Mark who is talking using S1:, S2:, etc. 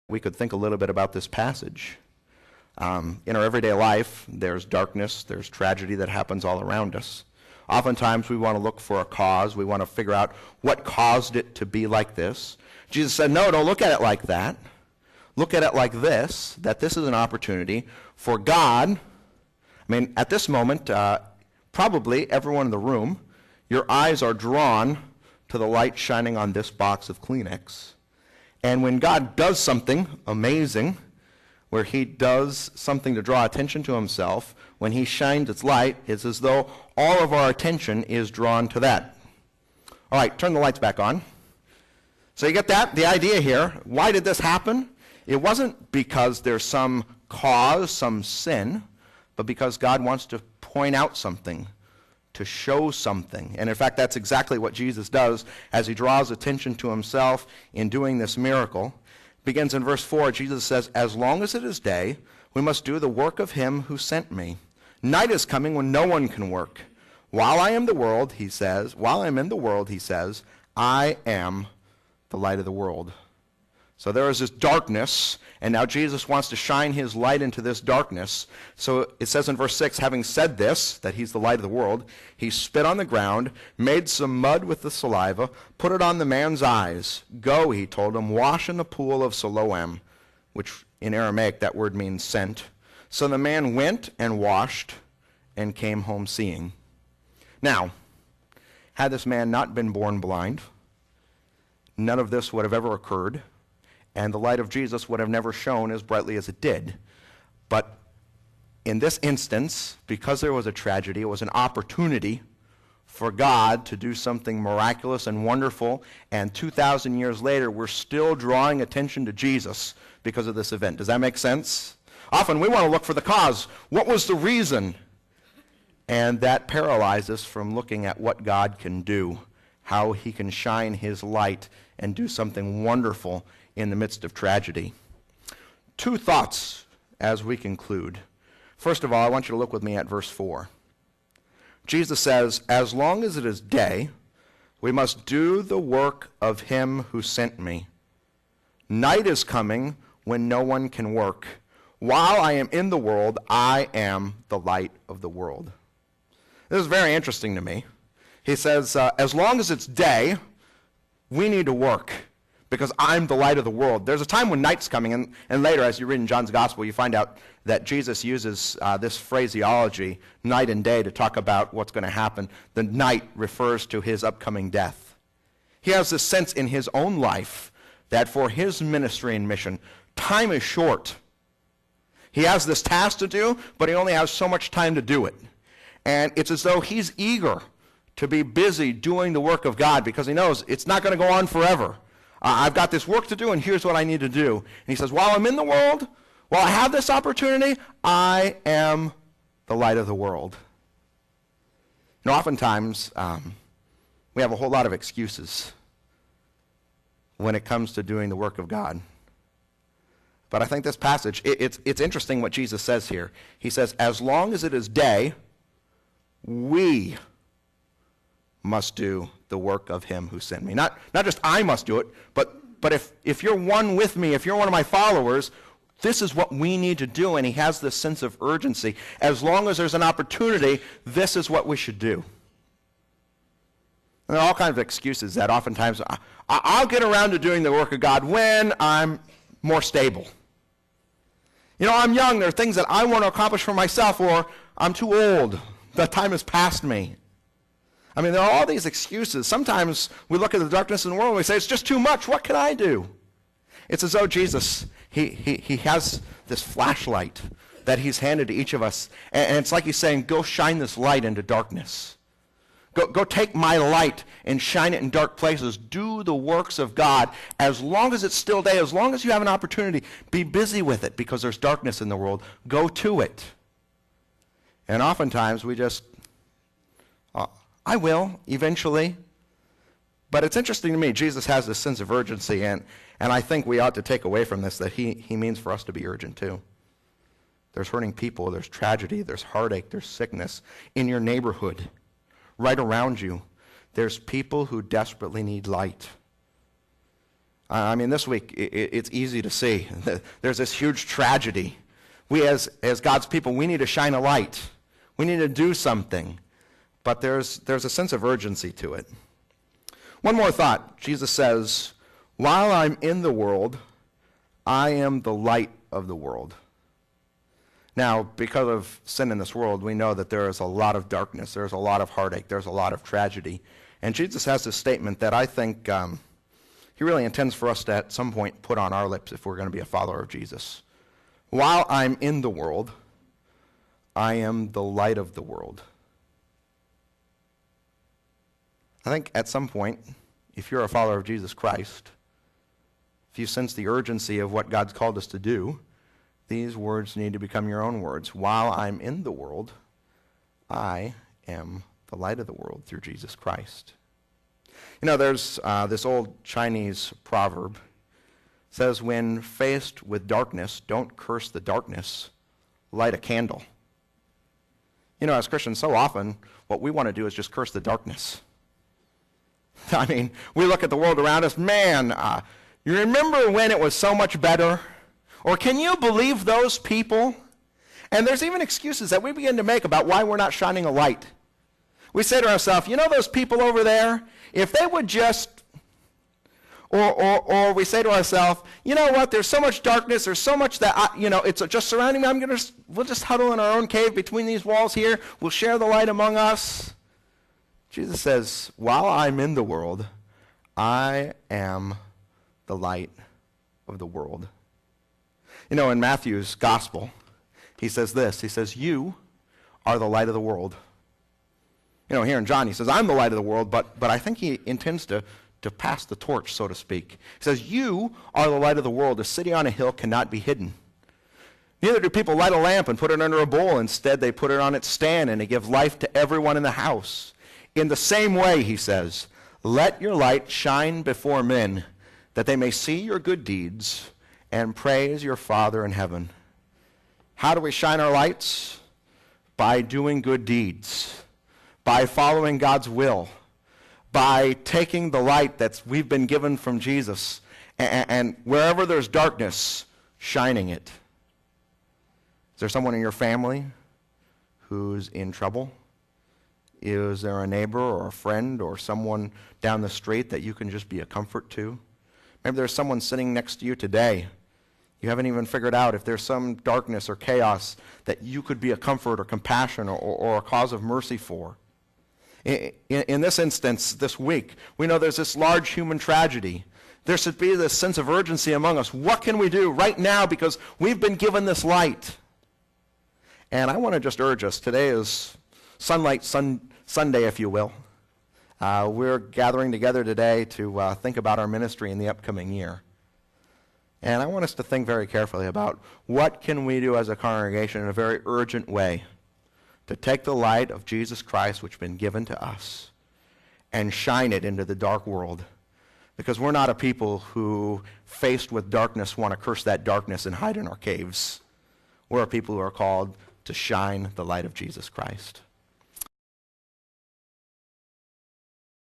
S1: we could think a little bit about this passage. In our everyday life, there's darkness, there's tragedy that happens all around us. Oftentimes we want to look for a cause. We want to figure out what caused it to be like this. Jesus said, no, don't look at it like that. Look at it like this, that this is an opportunity for God. At this moment, probably everyone in the room, your eyes are drawn to the light shining on this box of Kleenex. And when God does something amazing, where he does something to draw attention to himself, when he shines its light, it's as though all of our attention is drawn to that. All right, turn the lights back on. So you get that? The idea here, why did this happen? It wasn't because there's some cause, some sin, but because God wants to point out something, to show something. And in fact, that's exactly what Jesus does as he draws attention to himself in doing this miracle. Begins in verse 4, Jesus says, as long as it is day, we must do the work of him who sent me. Night is coming when no one can work. While I am in the world, he says, I am the light of the world. So there is this darkness, and now Jesus wants to shine his light into this darkness. So it says in verse 6, having said this, that he's the light of the world, he spit on the ground, made some mud with the saliva, put it on the man's eyes. Go, he told him, wash in the pool of Siloam, which in Aramaic that word means sent. So the man went and washed and came home seeing. Now, had this man not been born blind, none of this would have ever occurred, and the light of Jesus would have never shone as brightly as it did. But in this instance, because there was a tragedy, it was an opportunity for God to do something miraculous and wonderful, and 2,000 years later, we're still drawing attention to Jesus because of this event. Does that make sense? Often we want to look for the cause. What was the reason? And that paralyzes us from looking at what God can do, how he can shine his light and do something wonderful in the midst of tragedy. Two thoughts as we conclude. First of all, I want you to look with me at verse 4. Jesus says, as long as it is day, we must do the work of him who sent me. Night is coming when no one can work. While I am in the world, I am the light of the world. This is very interesting to me. He says, as long as it's day, we need to work, because I'm the light of the world. There's a time when night's coming, and later, as you read in John's Gospel, you find out that Jesus uses this phraseology, night and day, to talk about what's going to happen. The night refers to his upcoming death. He has this sense in his own life that for his ministry and mission, time is short. He has this task to do, but he only has so much time to do it. And it's as though he's eager to be busy doing the work of God, because he knows it's not going to go on forever. I've got this work to do, and here's what I need to do. And he says, while I'm in the world, while I have this opportunity, I am the light of the world. Oftentimes, we have a whole lot of excuses when it comes to doing the work of God. But I think this passage, it's interesting what Jesus says here. He says, as long as it is day, we must do the work of him who sent me. Not just I must do it, but if you're one with me, if you're one of my followers, this is what we need to do. And he has this sense of urgency. As long as there's an opportunity, this is what we should do. And there are all kinds of excuses that oftentimes I'll get around to doing the work of God when I'm more stable. I'm young. There are things that I want to accomplish for myself, or I'm too old. The time has passed me. There are all these excuses. Sometimes we look at the darkness in the world and we say, it's just too much. What can I do? It's as though Jesus, he has this flashlight that he's handed to each of us. And it's like he's saying, go shine this light into darkness. Go take my light and shine it in dark places. Do the works of God. As long as it's still day, as long as you have an opportunity, be busy with it, because there's darkness in the world. Go to it. And oftentimes we just, I will, eventually. But it's interesting to me, Jesus has this sense of urgency, and I think we ought to take away from this that he means for us to be urgent too. There's hurting people, there's tragedy, there's heartache, there's sickness in your neighborhood, right around you. There's people who desperately need light. I mean, this week, it's easy to see. There's this huge tragedy. We, as God's people, we need to shine a light. We need to do something. But there's a sense of urgency to it. One more thought. Jesus says, while I'm in the world, I am the light of the world. Now, because of sin in this world, we know that there is a lot of darkness. There's a lot of heartache. There's a lot of tragedy. And Jesus has this statement that I think he really intends for us to at some point put on our lips if we're going to be a follower of Jesus. While I'm in the world, I am the light of the world. I think at some point, if you're a follower of Jesus Christ, if you sense the urgency of what God's called us to do, these words need to become your own words. While I'm in the world, I am the light of the world through Jesus Christ. You know, there's this old Chinese proverb. It says, when faced with darkness, don't curse the darkness, light a candle. You know, as Christians, so often what we want to do is just curse the darkness. I mean, we look at the world around us, man, you remember when it was so much better? Or can you believe those people? And there's even excuses that we begin to make about why we're not shining a light. We say to ourselves, you know those people over there? If they would just, or we say to ourselves, you know what, there's so much darkness, there's so much that, it's just surrounding me, we'll just huddle in our own cave between these walls here, we'll share the light among us. Jesus says, while I'm in the world, I am the light of the world. You know, in Matthew's gospel, he says this, he says, you are the light of the world. You know, here in John, he says, I'm the light of the world, but I think he intends to pass the torch, so to speak. He says, you are the light of the world. A city on a hill cannot be hidden. Neither do people light a lamp and put it under a bowl. Instead, they put it on its stand, and they give life to everyone in the house. In the same way, he says, let your light shine before men, that they may see your good deeds and praise your Father in heaven. How do we shine our lights? By doing good deeds, by following God's will, by taking the light that we've been given from Jesus, and wherever there's darkness, shining it. Is there someone in your family who's in trouble? Is there a neighbor or a friend or someone down the street that you can just be a comfort to? Maybe there's someone sitting next to you today. You haven't even figured out if there's some darkness or chaos that you could be a comfort or compassion or a cause of mercy for. In this instance, this week, we know there's this large human tragedy. There should be this sense of urgency among us. What can we do right now because we've been given this light? And I want to just urge us. Today is Sunlight Sunday, if you will. We're gathering together today to think about our ministry in the upcoming year. And I want us to think very carefully about what can we do as a congregation in a very urgent way to take the light of Jesus Christ, which has been given to us, and shine it into the dark world. Because we're not a people who, faced with darkness, want to curse that darkness and hide in our caves. We're a people who are called to shine the light of Jesus Christ.